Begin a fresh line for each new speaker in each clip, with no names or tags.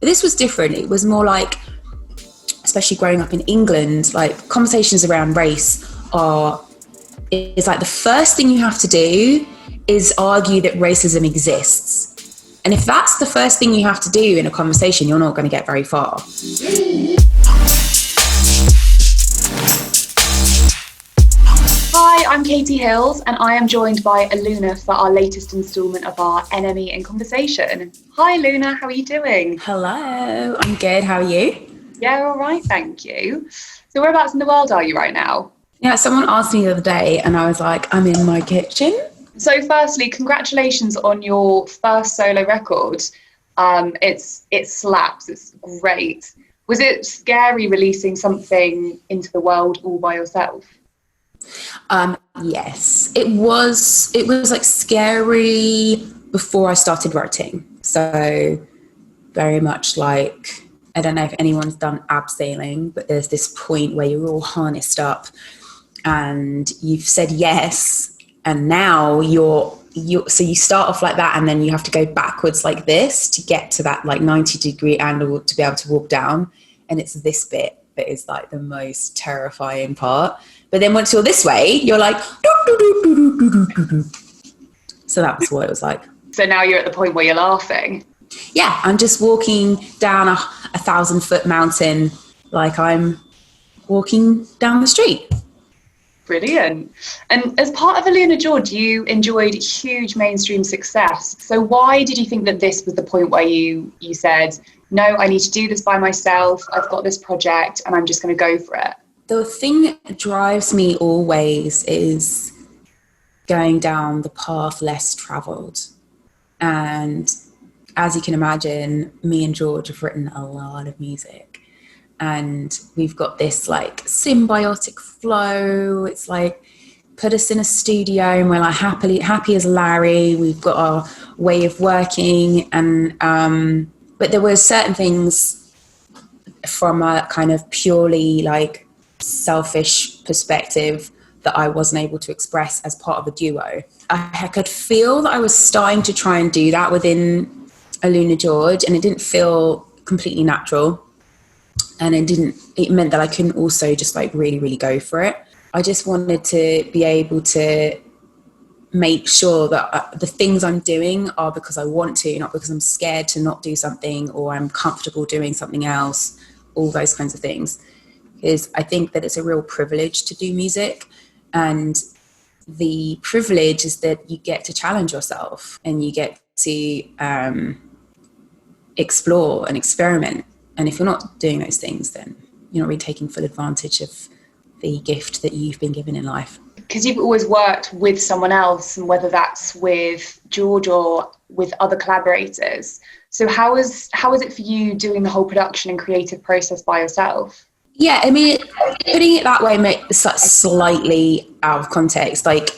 this was different. It was more like, especially growing up in England, like conversations around race is like the first thing you have to do is argue that racism exists. And if that's the first thing you have to do in a conversation, you're not going to get very far.
Hi, I'm Katie Hills, and I am joined by Aluna for our latest instalment of our NME in Conversation. Hi, Aluna, how are you doing?
Hello, I'm good. How are you?
Yeah, all right, thank you. So whereabouts in the world are you right now?
Yeah, someone asked me the other day and I was like, I'm in my kitchen.
So firstly, congratulations on your first solo record. It slaps, it's great. Was it scary releasing something into the world all by yourself?
Yes, it was like scary before I started writing. So very much like, I don't know if anyone's done abseiling, but there's this point where you're all harnessed up and you've said yes, and now so you start off like that and then you have to go backwards like this to get to that like 90-degree angle to be able to walk down, and it's this bit that is like the most terrifying part. But then once you're this way, you're like, so that's what it was like.
So now you're at the point where you're laughing.
Yeah, I'm just walking down a 1,000-foot mountain like I'm walking down the street.
Brilliant. And as part of AlunaGeorge, you enjoyed huge mainstream success. So why did you think that this was the point where you said, no, I need to do this by myself, I've got this project and I'm just going to go for it?
The thing that drives me always is going down the path less traveled. And as you can imagine, me and George have written a lot of music, and we've got this like symbiotic flow. It's like put us in a studio and we're like happy as Larry. We've got our way of working, and but there were certain things from a kind of purely like selfish perspective that I wasn't able to express as part of a duo. I could feel that I was starting to try and do that within AlunaGeorge, and it didn't feel completely natural, and it meant that I couldn't also just like really, really go for it. I just wanted to be able to make sure that the things I'm doing are because I want to, not because I'm scared to not do something or I'm comfortable doing something else, all those kinds of things. Because I think that it's a real privilege to do music, and the privilege is that you get to challenge yourself and you get to explore and experiment. And if you're not doing those things, then you're not really taking full advantage of the gift that you've been given in life.
Because you've always worked with someone else, and whether that's with George or with other collaborators. So how is it for you doing the whole production and creative process by yourself?
Yeah, I mean, putting it that way makes slightly out of context. Like,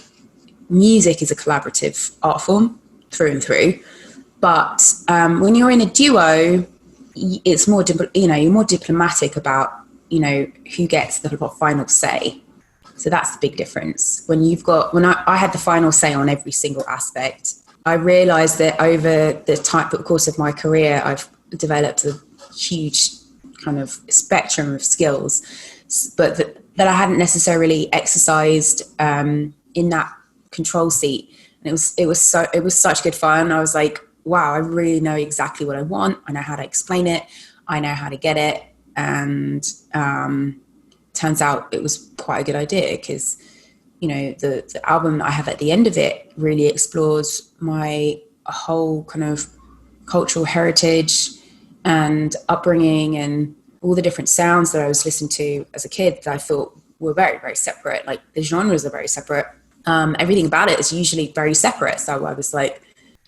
music is a collaborative art form through and through. But when you're in a duo, it's more, you're more diplomatic about, who gets the final say. So that's the big difference. When I had the final say on every single aspect, I realized that over the course of my career, I've developed a huge kind of spectrum of skills, but that I hadn't necessarily exercised in that control seat. And it was such good fun. I was like, wow, I really know exactly what I want. I know how to explain it. I know how to get it. And turns out it was quite a good idea, because, the album that I have at the end of it really explores my whole kind of cultural heritage and upbringing and all the different sounds that I was listening to as a kid that I thought were very, very separate. Like, the genres are very separate. Everything about it is usually very separate. So I was like,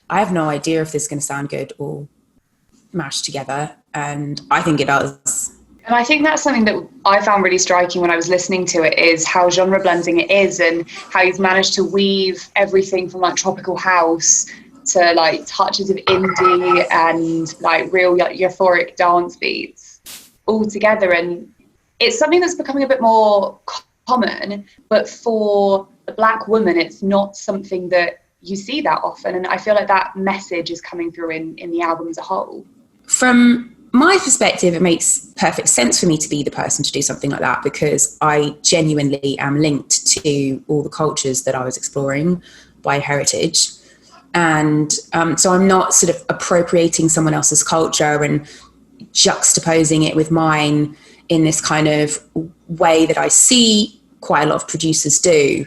I have no idea if this is going to sound good or mashed together. And I think it does.
And I think that's something that I found really striking when I was listening to it, is how genre blending it is, and how you've managed to weave everything from like tropical house to like touches of indie and like real euphoric dance beats all together. And it's something that's becoming a bit more common, but for a Black woman, it's not something that you see that often. And I feel like that message is coming through in the album as a whole.
From my perspective, it makes perfect sense for me to be the person to do something like that, because I genuinely am linked to all the cultures that I was exploring by heritage. And so I'm not sort of appropriating someone else's culture and juxtaposing it with mine in this kind of way that I see quite a lot of producers do.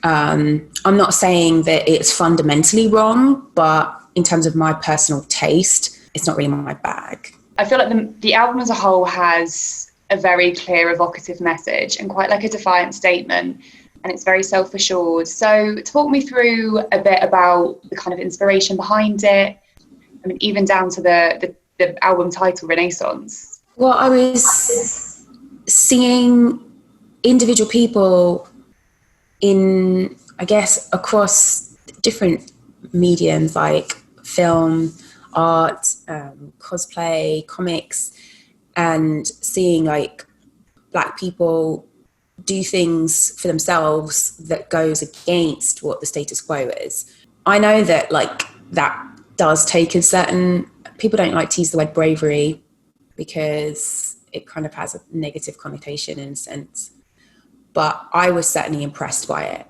I'm not saying that it's fundamentally wrong, but in terms of my personal taste, it's not really my bag.
I feel like the album as a whole has a very clear, evocative message and quite like a defiant statement, and it's very self-assured. So talk me through a bit about the kind of inspiration behind it. I mean, even down to the album title, Renaissance.
Well, I was seeing individual people in, I guess, across different mediums like film, art, cosplay, comics, and seeing like Black people do things for themselves that goes against what the status quo is. I know that like that does take a certain, people don't like to use the word bravery because it kind of has a negative connotation in a sense. But I was certainly impressed by it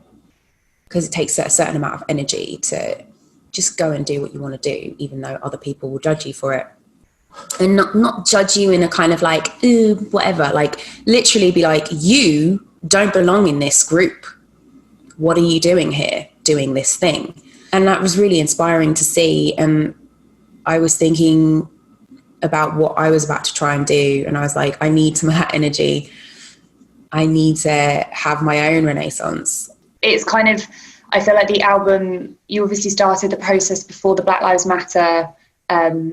because it takes a certain amount of energy to just go and do what you want to do, even though other people will judge you for it. And not judge you in a kind of like, ooh, whatever, like literally be like, you don't belong in this group. What are you doing here, doing this thing? And that was really inspiring to see. And I was thinking about what I was about to try and do. And I was like, I need some of that energy. I need to have my own renaissance.
It's kind of, I feel like the album, you obviously started the process before the Black Lives Matter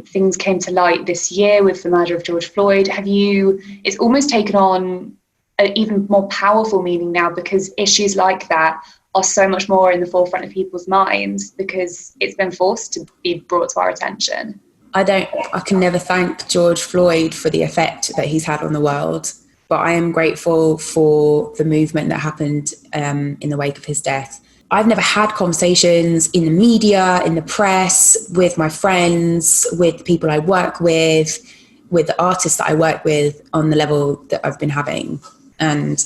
things came to light this year with the murder of George Floyd. It's almost taken on an even more powerful meaning now because issues like that are so much more in the forefront of people's minds because it's been forced to be brought to our attention.
I can never thank George Floyd for the effect that he's had on the world, but I am grateful for the movement that happened in the wake of his death. I've never had conversations in the media, in the press, with my friends, with the people I work with the artists that I work with on the level that I've been having. And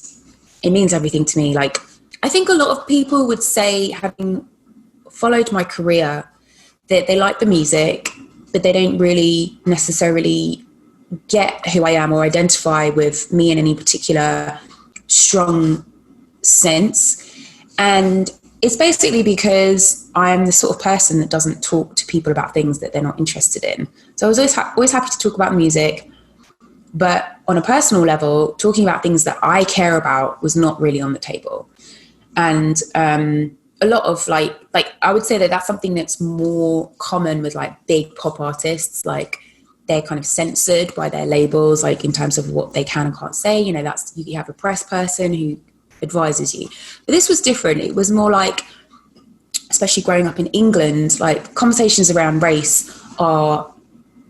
it means everything to me. Like, I think a lot of people would say, having followed my career, that they like the music, but they don't really necessarily get who I am or identify with me in any particular strong sense. And it's basically because I'm the sort of person that doesn't talk to people about things that they're not interested in. So I was always happy to talk about music, but on a personal level, talking about things that I care about was not really on the table. And a lot of like I would say that that's something that's more common with like big pop artists. Like they're kind of censored by their labels, like in terms of what they can and can't say. You know, that's, you have a press person who advises you. But this was different. It was more like, especially growing up in England, like conversations around race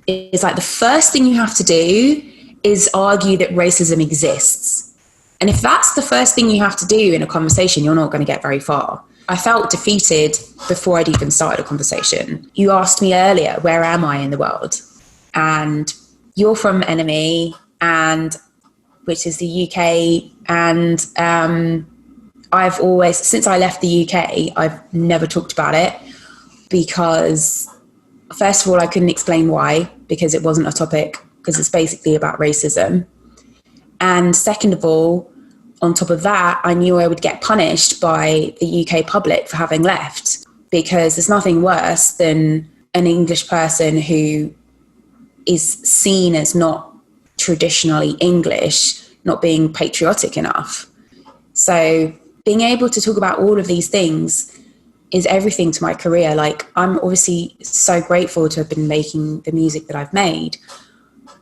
is like the first thing you have to do is argue that racism exists. And if that's the first thing you have to do in a conversation, you're not going to get very far. I felt defeated before I'd even started a conversation. You asked me earlier, where am I in the world? And you're from Enemy, and which is the UK. And I've always, since I left the UK, I've never talked about it because, first of all, I couldn't explain why, because it wasn't a topic, because it's basically about racism. And second of all, on top of that, I knew I would get punished by the UK public for having left, because there's nothing worse than an English person who is seen as not traditionally English, not being patriotic enough. So being able to talk about all of these things is everything to my career. Like, I'm obviously so grateful to have been making the music that I've made,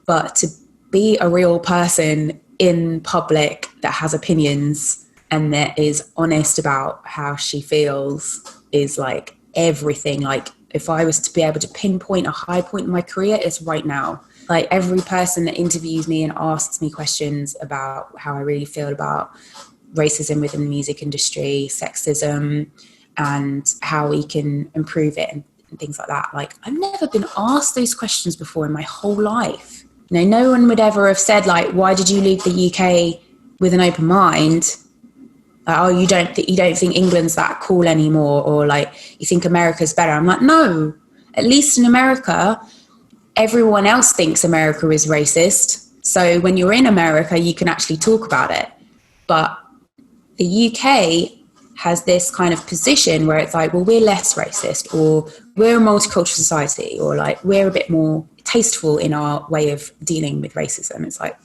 but to be a real person in public that has opinions and that is honest about how she feels is like everything. Like, if I was to be able to pinpoint a high point in my career, it's right now. Like, every person that interviews me and asks me questions about how I really feel about racism within the music industry, sexism, and how we can improve it and and things like that. Like, I've never been asked those questions before in my whole life. You know, no one would ever have said, like, why did you leave the UK with an open mind? Like, oh, you don't think England's that cool anymore, or like you think America's better. I'm like, no. At least in America, everyone else thinks America is racist. So when you're in America, you can actually talk about it. But the UK has this kind of position where it's like, well, we're less racist, or we're a multicultural society, or like we're a bit more tasteful in our way of dealing with racism. It's like,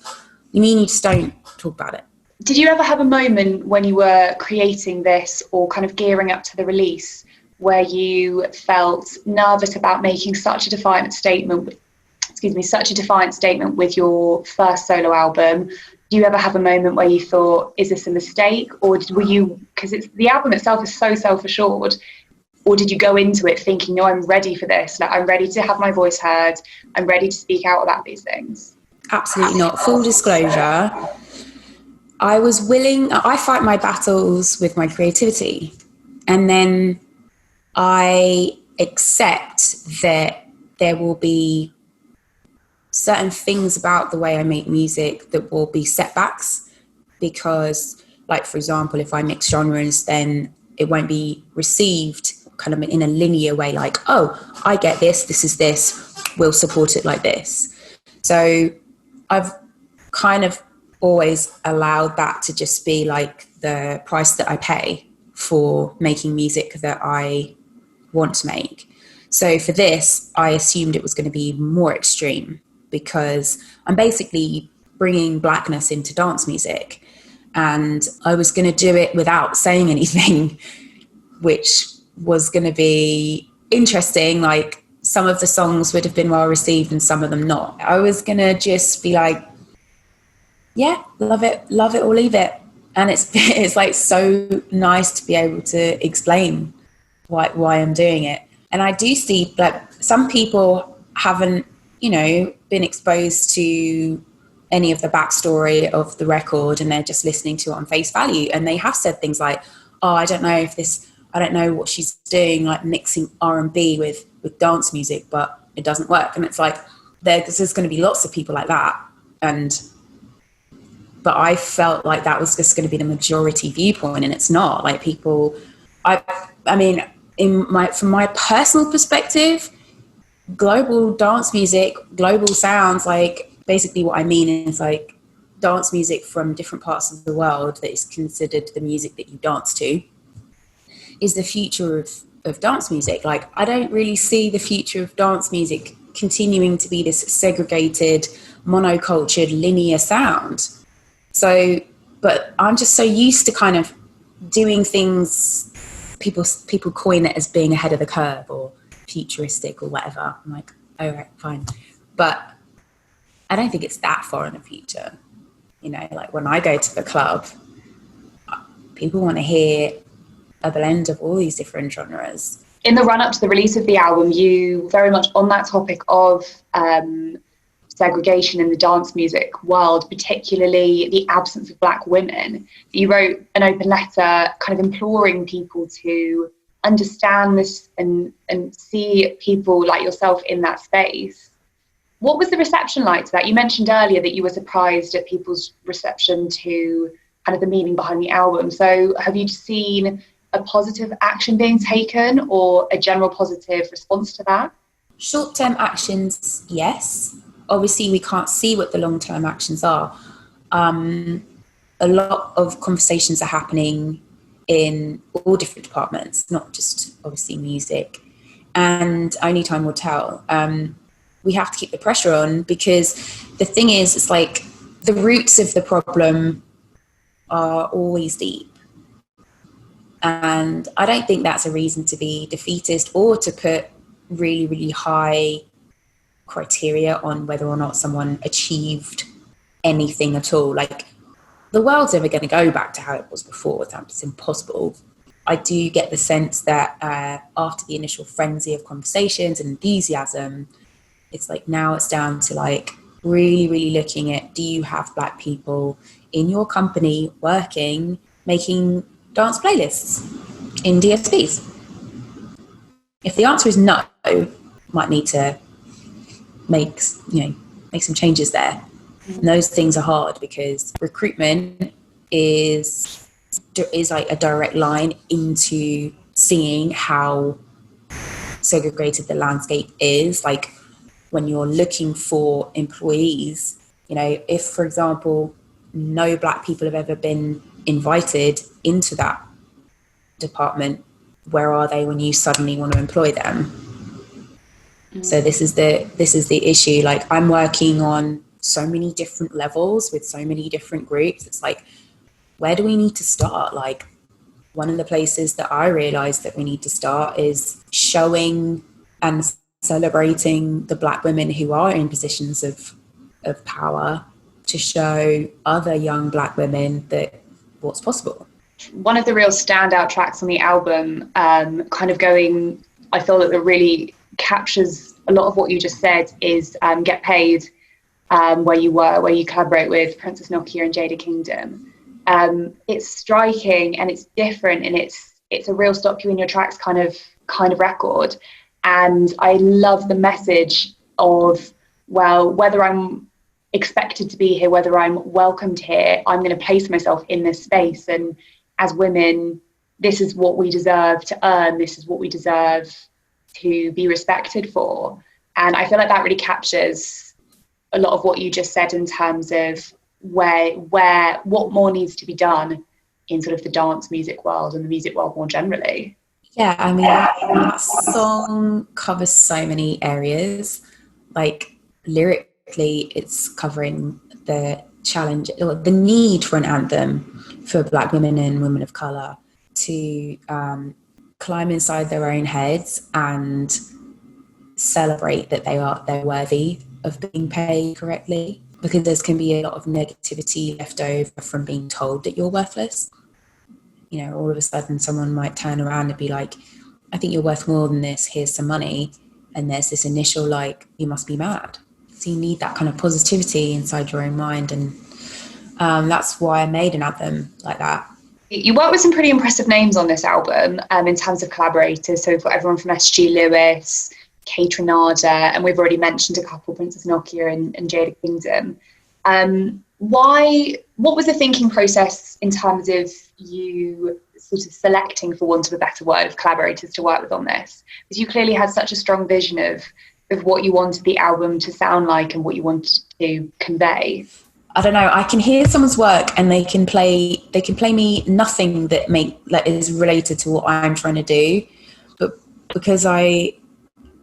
you mean you just don't talk about it?
Did you ever have a moment when you were creating this or kind of gearing up to the release where you felt nervous about making such a defiant statement with your first solo album? Do you ever have a moment where you thought, is this a mistake? Or were you, because the album itself is so self-assured, or did you go into it thinking, no, I'm ready for this, like I'm ready to have my voice heard, I'm ready to speak out about these things?
Absolutely not. Full disclosure, I fight my battles with my creativity, and then I accept that there will be certain things about the way I make music that will be setbacks, because, like, for example, if I mix genres, then it won't be received kind of in a linear way, like, oh, I get this is this, we'll support it like this. So I've kind of always allowed that to just be like the price that I pay for making music that I want to make. So for this, I assumed it was going to be more extreme, because I'm basically bringing blackness into dance music, and I was going to do it without saying anything, which was going to be interesting. Like, some of the songs would have been well received and some of them not. I was going to just be like, yeah, love it or leave it. And it's like so nice to be able to explain why I'm doing it. And I do see, like, some people haven't, you know, been exposed to any of the backstory of the record, and they're just listening to it on face value. And they have said things like, oh, I don't know what she's doing, like mixing R&B with dance music, but it doesn't work. And it's like, there's going to be lots of people like that. But I felt like that was just going to be the majority viewpoint, and it's not. Like, people, I mean, from my personal perspective, global dance music, global sounds, like, basically what I mean is, like, dance music from different parts of the world that is considered the music that you dance to is the future of dance music. Like, I don't really see the future of dance music continuing to be this segregated, monocultured, linear sound. So, but I'm just so used to kind of doing things, people coin it as being ahead of the curve or futuristic or whatever. I'm like, all right, fine. But I don't think it's that far in the future. You know, like, when I go to the club, people want to hear a blend of all these different genres.
In the run-up to the release of the album, you very much on that topic of segregation in the dance music world, particularly the absence of Black women. You wrote an open letter kind of imploring people to understand this and see people like yourself in that space. What was the reception like to that? You mentioned earlier that you were surprised at people's reception to kind of the meaning behind the album. So have you seen a positive action being taken, or a general positive response to that?
Short-term actions, yes. Obviously, we can't see what the long-term actions are. A lot of conversations are happening in all different departments, not just obviously music, and only time will tell. We have to keep the pressure on, because the thing is, it's like the roots of the problem are always deep. And I don't think that's a reason to be defeatist or to put really, really high criteria on whether or not someone achieved anything at all. Like, the world's never going to go back to how it was before. It's impossible. I do get the sense that after the initial frenzy of conversations and enthusiasm, it's like now it's down to, like, really, really looking at, do you have Black people in your company working, making dance playlists in DSPs? If the answer is no, might need to make some changes there. And those things are hard because recruitment is like a direct line into seeing how segregated the landscape is. Like when you're looking for employees, if, for example, no Black people have ever been invited into that department, where are they when you suddenly want to employ them? So this is the issue. Like, I'm working on so many different levels with so many different groups. It's like, where do we need to start? Like, one of the places that I realized that we need to start is showing and celebrating the Black women who are in positions of power, to show other young Black women that what's possible.
One of the real standout tracks on the album, I feel that it really captures a lot of what you just said, is Get Paid, where you collaborate with Princess Nokia and Jada Kingdom. It's striking and it's different, and it's a real stop you in your tracks kind of record. And I love the message of, well, whether I'm expected to be here, whether I'm welcomed here, I'm going to place myself in this space. And as women, this is what we deserve to earn. This is what we deserve to be respected for. And I feel like that really captures a lot of what you just said in terms of what more needs to be done in sort of the dance music world and the music world more generally.
Yeah, I mean, that song covers so many areas. Like, lyrically, it's covering the challenge, or the need for an anthem for Black women and women of colour to climb inside their own heads and celebrate that they're worthy of being paid correctly, because there can be a lot of negativity left over from being told that you're worthless. All of a sudden someone might turn around and be like, I think you're worth more than this, here's some money. And there's this initial, like, you must be mad. So you need that kind of positivity inside your own mind. And that's why I made an album like that.
You work with some pretty impressive names on this album in terms of collaborators. So we've got everyone from SG Lewis, Kate Renada, and we've already mentioned a couple, Princess Nokia and Jada Kingdom. What was the thinking process in terms of you sort of selecting, for want of a better word, of collaborators to work with on this? Because you clearly had such a strong vision of what you wanted the album to sound like and what you wanted to convey.
I don't know, I can hear someone's work and they can play me nothing that is related to what I'm trying to do, but because I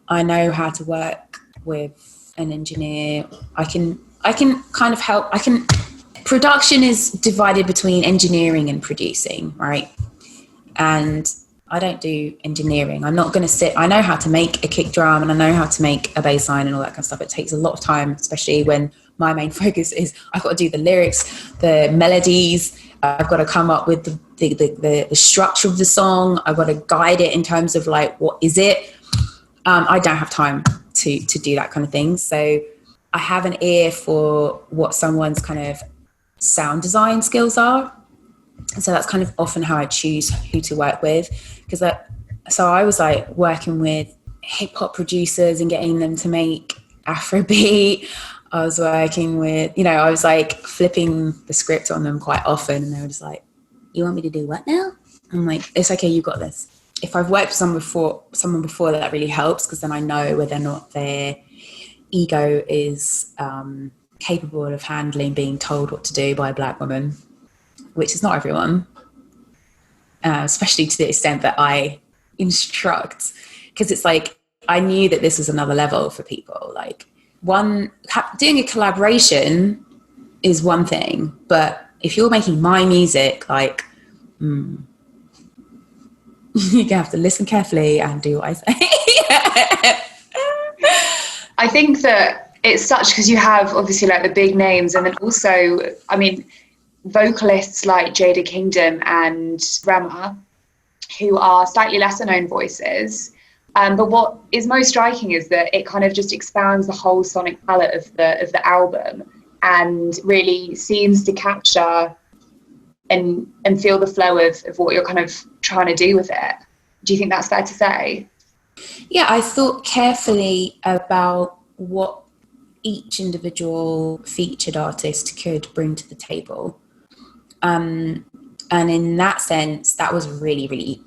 know how to work with an engineer, I can kind of help. Production is divided between engineering and producing, right? And I don't do engineering. I'm not going to I know how to make a kick drum and I know how to make a bass line and all that kind of stuff. It takes a lot of time, especially when my main focus is I've got to do the lyrics, the melodies. I've got to come up with the structure of the song. I've got to guide it in terms of, like, what is it? I don't have time to do that kind of thing. So I have an ear for what someone's kind of sound design skills are. And so that's kind of often how I choose who to work with. So I was like working with hip hop producers and getting them to make Afrobeat. I was working with, I was like flipping the script on them quite often. And they were just like, you want me to do what now? I'm like, it's okay, you got this. If I've worked with someone before, that really helps, because then I know whether or not their ego is capable of handling being told what to do by a Black woman, which is not everyone, especially to the extent that I instruct, because it's like, I knew that this was another level for people. Like, doing a collaboration is one thing, but if you're making my music, like, you have to listen carefully and do what I say.
I think that it's such, because you have obviously like the big names, and then also, I mean, vocalists like Jada Kingdom and Rema, who are slightly lesser known voices. But what is most striking is that it kind of just expands the whole sonic palette of the album, and really seems to capture and feel the flow of what you're kind of trying to do with it. Do you think that's fair to say?
Yeah, I thought carefully about what each individual featured artist could bring to the table. And in that sense, that was really, really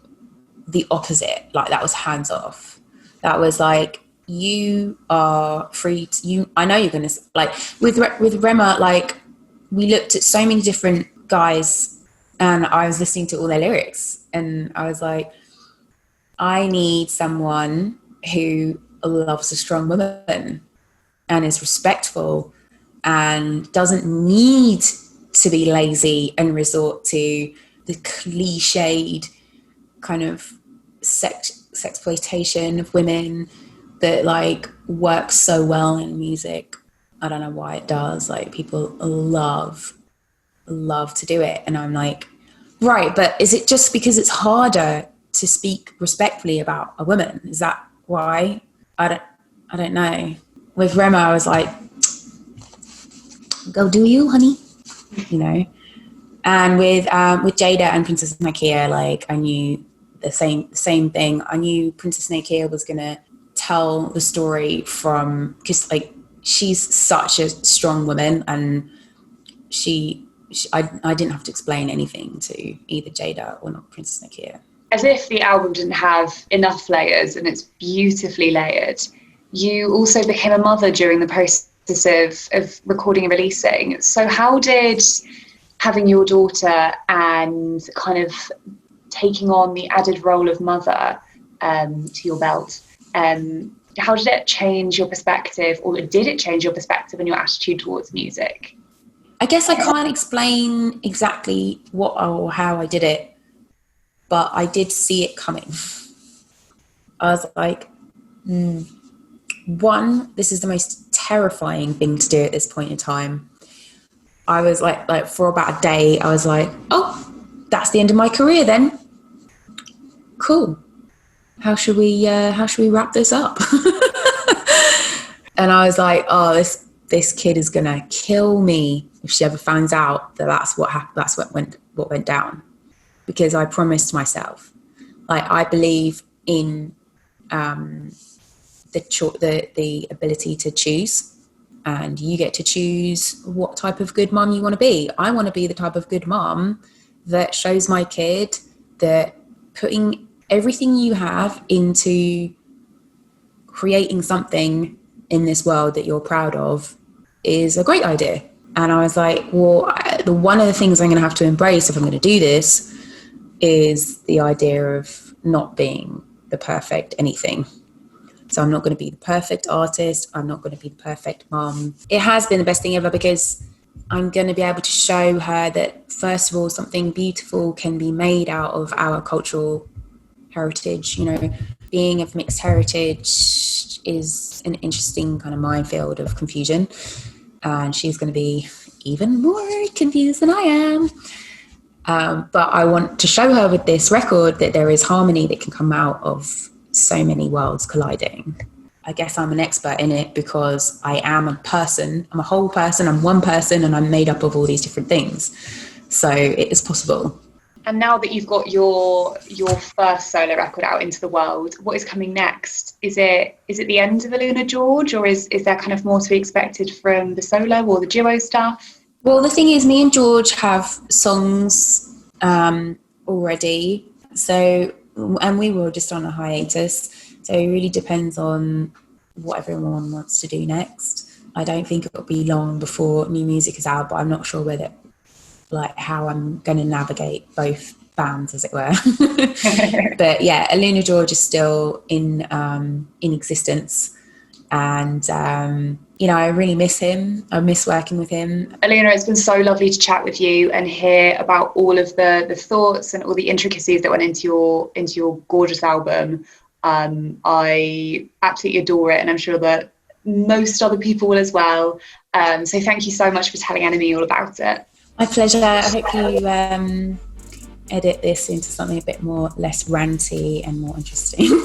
the opposite. Like, that was hands off. That was like, you are free to, I know you're going to, like, with Rema, like, we looked at so many different guys and I was listening to all their lyrics and I was like, I need someone who loves a strong woman and is respectful and doesn't need to be lazy and resort to the cliched kind of sexploitation of women that like works so well in music. I don't know why it does. Like, people love to do it. And I'm like, right, but is it just because it's harder to speak respectfully about a woman? Is that why? I don't know. With Rema, I was like, go do you, honey, you know. And with Jada and Princess Nakia, like, I knew the same thing. I knew Princess Nakia was gonna tell the story from, because like she's such a strong woman, and I didn't have to explain anything to either Jada or not Princess Nakia.
As if the album didn't have enough layers, and it's beautifully layered. You also became a mother during the process of recording and releasing. So how did having your daughter and kind of taking on the added role of mother to your belt, how did it change your perspective, or did it change your perspective and your attitude towards music?
I guess I can't explain exactly what or how I did it, but I did see it coming. I was like, one, this is the most terrifying thing to do at this point in time. I was like for about a day, I was like, oh, that's the end of my career then. Cool. How should we wrap this up? And I was like, oh, this kid is gonna kill me if she ever finds out that that's what went down. Because I promised myself, like, I believe in the ability to choose, and you get to choose what type of good mom you want to be. I want to be the type of good mom that shows my kid that putting everything you have into creating something in this world that you're proud of is a great idea. And I was like, well, one of the things I'm going to have to embrace if I'm going to do this is the idea of not being the perfect anything. So I'm not going to be the perfect artist. I'm not going to be the perfect mom. It has been the best thing ever, because I'm going to be able to show her that, first of all, something beautiful can be made out of our cultural heritage. You know, being of mixed heritage is an interesting kind of minefield of confusion. And she's going to be even more confused than I am. But I want to show her with this record that there is harmony that can come out of so many worlds colliding. I guess I'm an expert in it because I am a person. I'm a whole person. I'm one person, and I'm made up of all these different things. So it is possible.
And now that you've got your first solo record out into the world, what is coming next? Is it the end of AlunaGeorge, or is there kind of more to be expected from the solo or the duo stuff?
Well, the thing is, me and George have songs already. So, and we were just on a hiatus. So it really depends on what everyone wants to do next. I don't think it'll be long before new music is out, but I'm not sure whether, like, how I'm going to navigate both bands, as it were. But yeah, AlunaGeorge is still in existence. And, I really miss him. I miss working with him.
Aluna, it's been so lovely to chat with you and hear about all of the thoughts and all the intricacies that went into your gorgeous album. I absolutely adore it, and I'm sure that most other people will as well. So thank you so much for telling Enemy all about it.
My pleasure. I hope you edit this into something a bit more less ranty and more interesting.